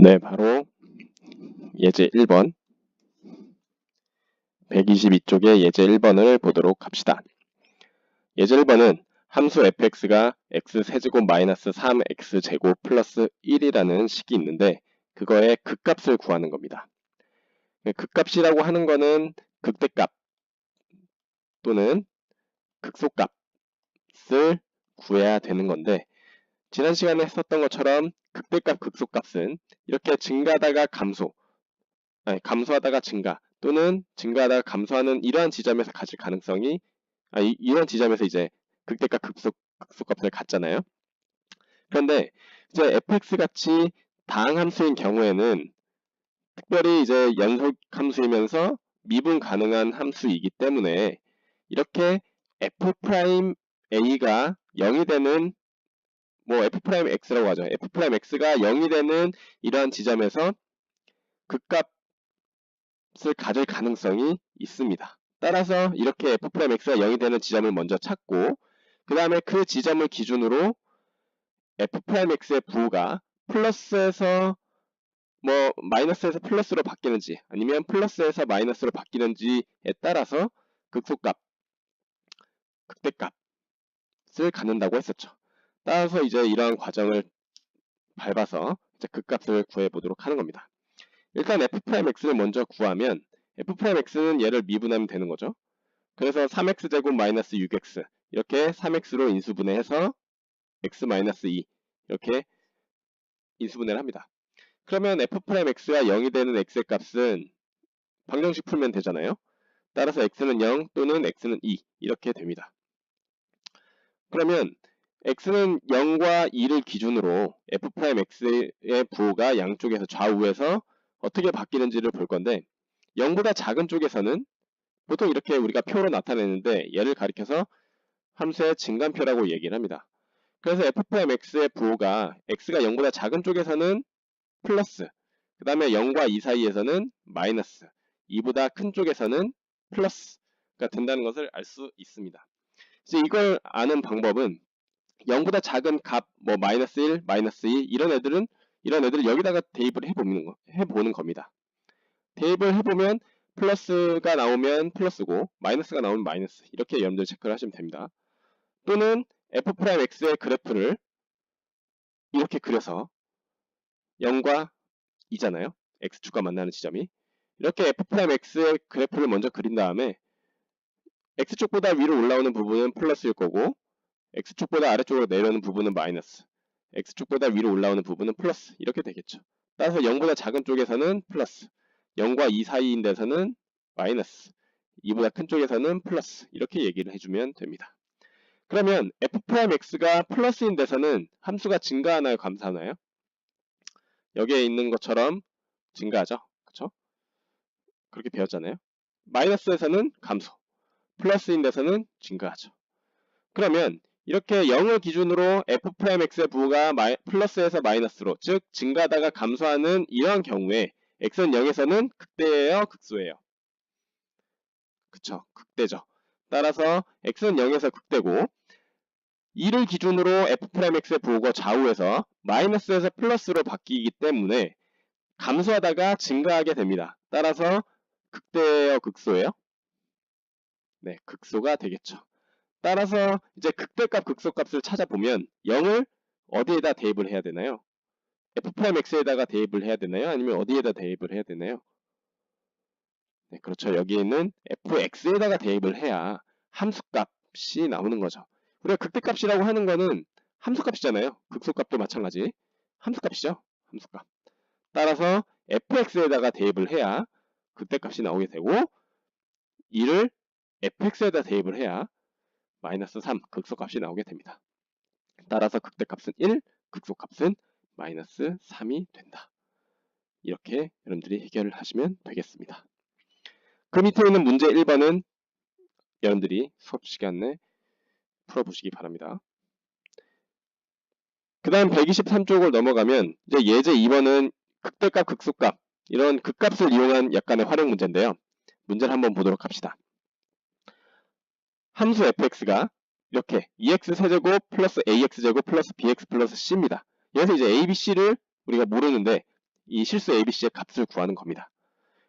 네, 바로 예제 1번 122쪽의 예제 1번을 보도록 합시다. 예제 1번은 함수 fx가 x세제곱 마이너스 3x제곱 플러스 1이라는 식이 있는데 그거의 극값을 구하는 겁니다. 극값이라고 하는 거는 극대값 또는 극소값을 구해야 되는 건데 지난 시간에 했었던 것처럼 극대값, 극소값은 이렇게 증가하다가 감소하다가 증가 또는 증가하다가 감소하는 이러한 지점에서 가질 가능성이 이런 지점에서 이제 극대값, 극소값을 갖잖아요. 그런데 이제 fx 같이 다항함수인 경우에는 특별히 이제 연속 함수이면서 미분 가능한 함수이기 때문에 이렇게 f'a가 0이 되는 f'x라고 하죠. f'x가 0이 되는 이러한 지점에서 극값을 가질 가능성이 있습니다. 따라서 이렇게 f'x가 0이 되는 지점을 먼저 찾고 그 다음에 그 지점을 기준으로 f'x의 부호가 플러스에서 마이너스에서 플러스로 바뀌는지 아니면 플러스에서 마이너스로 바뀌는지에 따라서 극소값, 극대값을 갖는다고 했었죠. 따라서 이제 이러한 과정을 밟아서 이제 극값을 구해보도록 하는 겁니다. 일단 f'x를 먼저 구하면 f'x는 얘를 미분하면 되는 거죠. 그래서 3x제곱 마이너스 6x 이렇게 3x로 인수분해해서 x 마이너스 2 이렇게 인수분해를 합니다. 그러면 f'x가 0이 되는 x의 값은 방정식 풀면 되잖아요. 따라서 x는 0 또는 x는 2 이렇게 됩니다. 그러면 x는 0과 2를 기준으로 f'x의 부호가 양쪽에서 좌우에서 어떻게 바뀌는지를 볼 건데 0보다 작은 쪽에서는 보통 이렇게 우리가 표로 나타내는데 얘를 가리켜서 함수의 증간표라고 얘기를 합니다. 그래서 f'x의 부호가 x가 0보다 작은 쪽에서는 플러스, 그 다음에 0과 2 사이에서는 마이너스, 2보다 큰 쪽에서는 플러스가 된다는 것을 알 수 있습니다. 이제 이걸 아는 방법은 0보다 작은 값, 마이너스 1, 마이너스 2 이런 애들을 여기다가 대입을 해보는 겁니다. 대입을 해보면 플러스가 나오면 플러스고 마이너스가 나오면 마이너스 이렇게 여러분들 체크를 하시면 됩니다. 또는 f'x의 그래프를 이렇게 그려서 0과 2잖아요. x축과 만나는 지점이. 이렇게 f'x의 그래프를 먼저 그린 다음에 x축보다 위로 올라오는 부분은 플러스일 거고 x축보다 아래쪽으로 내려오는 부분은 마이너스, x축보다 위로 올라오는 부분은 플러스 이렇게 되겠죠. 따라서 0보다 작은 쪽에서는 플러스, 0과 2 사이인 데서는 마이너스, 2보다 큰 쪽에서는 플러스 이렇게 얘기를 해주면 됩니다. 그러면 f'x가 플러스인 데서는 함수가 증가하나요? 감소하나요? 여기에 있는 것처럼 증가하죠. 그렇죠? 그렇게 배웠잖아요. 마이너스에서는 감소, 플러스인 데서는 증가하죠. 그러면 이렇게 0을 기준으로 f'x의 부호가 플러스에서 마이너스로 즉 증가하다가 감소하는 이러한 경우에 x는 0에서는 극대예요? 극소예요? 그쵸, 극대죠. 따라서 x는 0에서 극대고 2를 기준으로 f'x의 부호가 좌우에서 마이너스에서 플러스로 바뀌기 때문에 감소하다가 증가하게 됩니다. 따라서 극대예요? 극소예요? 네, 극소가 되겠죠. 따라서 이제 극대값, 극소값을 찾아보면 0을 어디에다 대입을 해야 되나요? f'x에다가 대입을 해야 되나요? 아니면 어디에다 대입을 해야 되나요? 네, 그렇죠. 여기 있는 fx에다가 대입을 해야 함수값이 나오는 거죠. 우리가 극대값이라고 하는 거는 함수값이잖아요. 극소값도 마찬가지. 함수값이죠. 함수값. 따라서 fx에다가 대입을 해야 극대값이 나오게 되고 2를 fx에다 대입을 해야 마이너스 3 극소값이 나오게 됩니다. 따라서 극대값은 1, 극소값은 마이너스 3이 된다. 이렇게 여러분들이 해결을 하시면 되겠습니다. 그 밑에 있는 문제 1번은 여러분들이 수업 시간에 풀어보시기 바랍니다. 그 다음 123쪽을 넘어가면 이제 예제 2번은 극대값, 극소값 이런 극값을 이용한 약간의 활용 문제인데요. 문제를 한번 보도록 합시다. 함수 fx가 이렇게 2x 세제곱 플러스 ax제곱 플러스 bx 플러스 c입니다. 여기서 이제 a, b, c를 우리가 모르는데 이 실수 ABC의 값을 구하는 겁니다.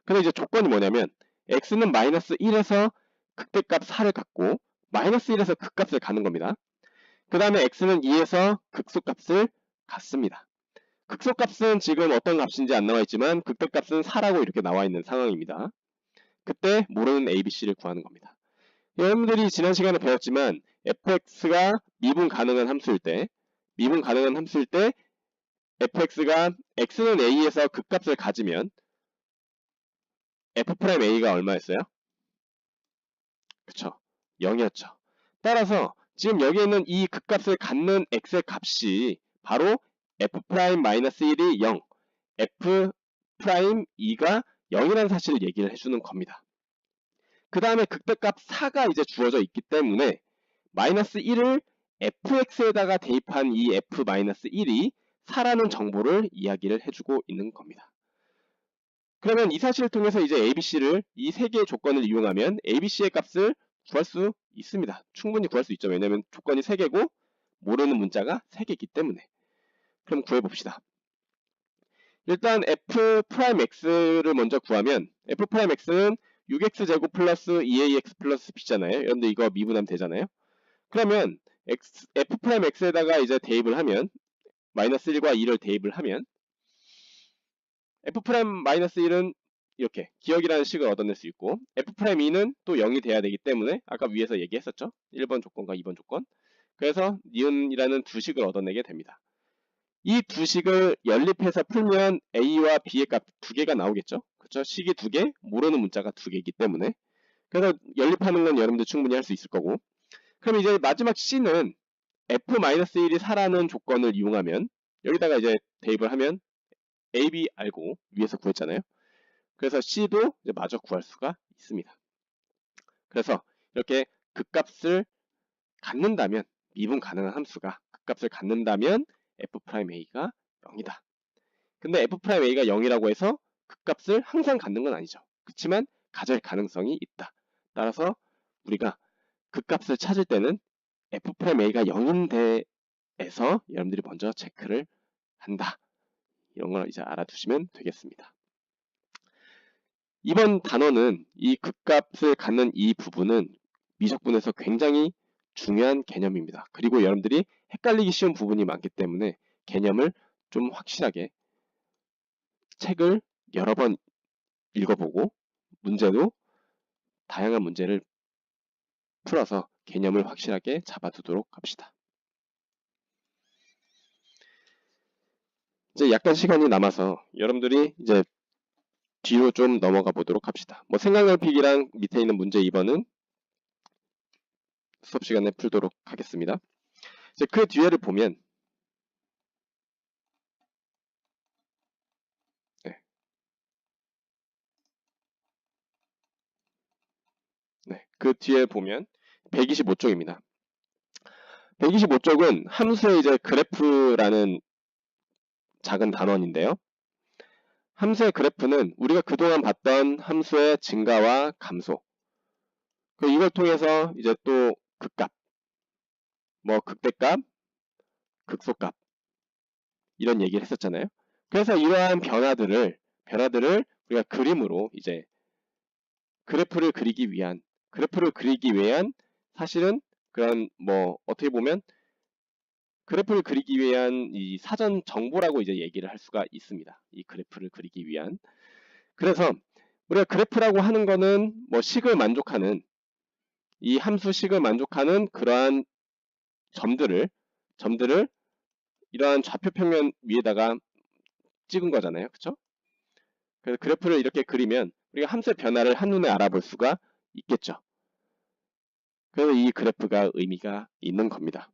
근데 이제 조건이 뭐냐면 x는 마이너스 1에서 극대값 4를 갖고 마이너스 1에서 극값을 가는 겁니다. 그 다음에 x는 2에서 극소값을 갖습니다. 극소값은 지금 어떤 값인지 안 나와 있지만 극대값은 4라고 이렇게 나와 있는 상황입니다. 그때 모르는 ABC를 구하는 겁니다. 여러분들이 지난 시간에 배웠지만 fx가 미분 가능한 함수일 때 fx가 x는 a에서 극값을 가지면 f'a가 얼마였어요? 그쵸? 0이었죠. 따라서 지금 여기에 있는 이 극값을 갖는 x의 값이 바로 f'-1이 0, f'2가 0이라는 사실을 얘기를 해주는 겁니다. 그 다음에 극대값 4가 이제 주어져 있기 때문에 마이너스 1을 fx에다가 대입한 이 f-1이 4라는 정보를 이야기를 해주고 있는 겁니다. 그러면 이 사실을 통해서 이제 ABC를 이 세 개의 조건을 이용하면 ABC의 값을 구할 수 있습니다. 충분히 구할 수 있죠. 왜냐하면 조건이 3개고 모르는 문자가 3개이기 때문에. 그럼 구해봅시다. 일단 f'x를 먼저 구하면 f'x는 6x제곱 플러스 2ax 플러스 b잖아요. 여러분들 이거 미분하면 되잖아요. 그러면 f'x에다가 이제 대입을 하면 마이너스 1과 2를 대입을 하면 f'-1은 이렇게 기억이라는 식을 얻어낼 수 있고 f'2는 또 0이 돼야 되기 때문에 아까 위에서 얘기했었죠. 1번 조건과 2번 조건. 그래서 니은이라는 두 식을 얻어내게 됩니다. 이 두 식을 연립해서 풀면 a와 b의 값 두 개가 나오겠죠. 그렇죠? 식이 두 개, 모르는 문자가 두 개이기 때문에. 그래서 연립하는 건 여러분들 충분히 할 수 있을 거고. 그럼 이제 마지막 c는 f-1이 4라는 조건을 이용하면 여기다가 이제 대입을 하면 a, b 알고 위에서 구했잖아요. 그래서 c도 이제 마저 구할 수가 있습니다. 그래서 이렇게 극값을 갖는다면 미분 가능한 함수가 극값을 갖는다면 f'a가 0이다. 근데 f'a가 0이라고 해서 극값을 항상 갖는 건 아니죠. 그렇지만 가질 가능성이 있다. 따라서 우리가 극값을 찾을 때는 f'a가 0인 데에서 여러분들이 먼저 체크를 한다. 이런 걸 이제 알아두시면 되겠습니다. 이번 단어는 이 극값을 갖는 이 부분은 미적분에서 굉장히 중요한 개념입니다. 그리고 여러분들이 헷갈리기 쉬운 부분이 많기 때문에 개념을 좀 확실하게 책을 여러 번 읽어보고 문제도 다양한 문제를 풀어서 개념을 확실하게 잡아두도록 합시다. 이제 약간 시간이 남아서 여러분들이 이제 뒤로 좀 넘어가 보도록 합시다. 뭐 생각넓히기랑 밑에 있는 문제 2번은 수업 시간에 풀도록 하겠습니다. 이제 그 뒤에를 보면 그 뒤에 보면 125쪽입니다. 125쪽은 함수의 이제 그래프라는 작은 단원인데요. 함수의 그래프는 우리가 그동안 봤던 함수의 증가와 감소. 이걸 통해서 이제 또 극값, 뭐 극대값, 극소값 이런 얘기를 했었잖아요. 그래서 이러한 변화들을 우리가 그림으로 이제 그래프를 그리기 위한 사실은 그런 뭐 어떻게 보면 그래프를 그리기 위한 이 사전 정보라고 이제 얘기를 할 수가 있습니다. 이 그래프를 그리기 위한. 그래서 우리가 그래프라고 하는 거는 뭐 식을 만족하는 이 함수 식을 만족하는 그러한 점들을 이러한 좌표 평면 위에다가 찍은 거잖아요. 그렇죠? 그래서 그래프를 이렇게 그리면 우리가 함수의 변화를 한눈에 알아볼 수가 있겠죠. 그래서 이 그래프가 의미가 있는 겁니다.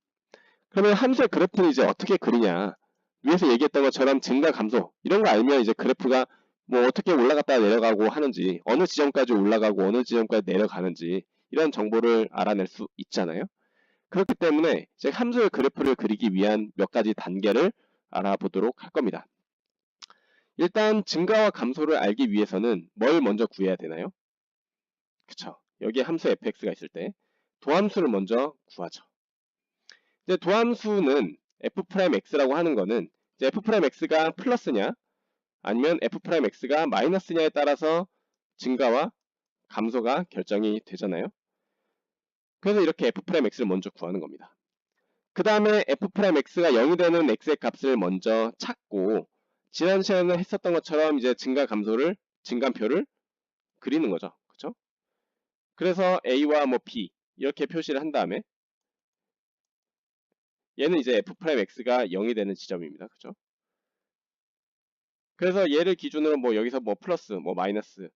그러면 함수의 그래프는 이제 어떻게 그리냐? 위에서 얘기했던 것처럼 증가 감소 이런 거 알면 이제 그래프가 뭐 어떻게 올라갔다 내려가고 하는지 어느 지점까지 올라가고 어느 지점까지 내려가는지 이런 정보를 알아낼 수 있잖아요. 그렇기 때문에 이제 함수의 그래프를 그리기 위한 몇 가지 단계를 알아보도록 할 겁니다. 일단 증가와 감소를 알기 위해서는 뭘 먼저 구해야 되나요? 그쵸. 여기에 함수 fx가 있을 때 도함수를 먼저 구하죠. 이제 도함수는 f'x라고 하는 거는 이제 f'x가 플러스냐 아니면 f'x가 마이너스냐에 따라서 증가와 감소가 결정이 되잖아요. 그래서 이렇게 f'x를 먼저 구하는 겁니다. 그 다음에 f'x가 0이 되는 x의 값을 먼저 찾고 지난 시간에 했었던 것처럼 이제 증가표를 그리는 거죠. 그렇죠? 그래서 a와 뭐 b 이렇게 표시를 한 다음에 얘는 이제 f'x가 0이 되는 지점입니다. 그죠? 그래서 얘를 기준으로 뭐 여기서 뭐 플러스, 뭐 마이너스,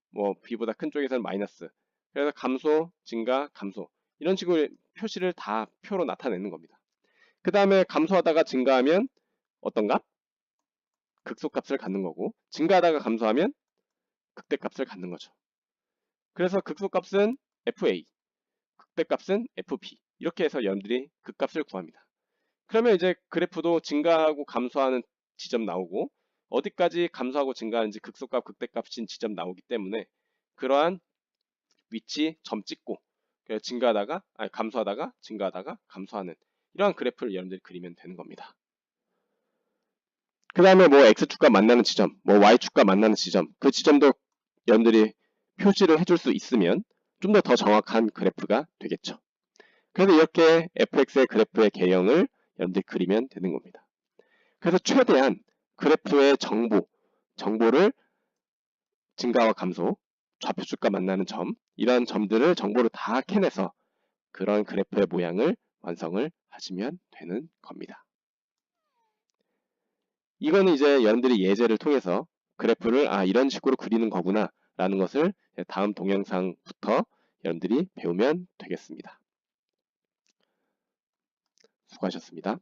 뭐 b보다 큰 쪽에서는 마이너스. 그래서 감소, 증가, 감소. 이런 식으로 표시를 다 표로 나타내는 겁니다. 그 다음에 감소하다가 증가하면 어떤 값? 극소값을 갖는 거고, 증가하다가 감소하면 극대값을 갖는 거죠. 그래서 극소값은 fa, 극대값은 fp. 이렇게 해서 여러분들이 극값을 구합니다. 그러면 이제 그래프도 증가하고 감소하는 지점 나오고 어디까지 감소하고 증가하는지 극소값, 극대값인 지점 나오기 때문에 그러한 위치 점 찍고 증가하다가 감소하다가 증가하다가 감소하는 이러한 그래프를 여러분들이 그리면 되는 겁니다. 그 다음에 뭐 x축과 만나는 지점, 뭐 y축과 만나는 지점, 그 지점도 여러분들이 표시를 해줄 수 있으면 좀 더 정확한 그래프가 되겠죠. 그래서 이렇게 fx의 그래프의 개형을 여러분들이 그리면 되는 겁니다. 그래서 최대한 그래프의 정보를 증가와 감소, 좌표축과 만나는 점, 이러한 점들을 정보를 다 캐내서 그런 그래프의 모양을 완성을 하시면 되는 겁니다. 이거는 이제 여러분들이 예제를 통해서 그래프를 이런 식으로 그리는 거구나 라는 것을 다음 동영상부터 여러분들이 배우면 되겠습니다. 수고하셨습니다.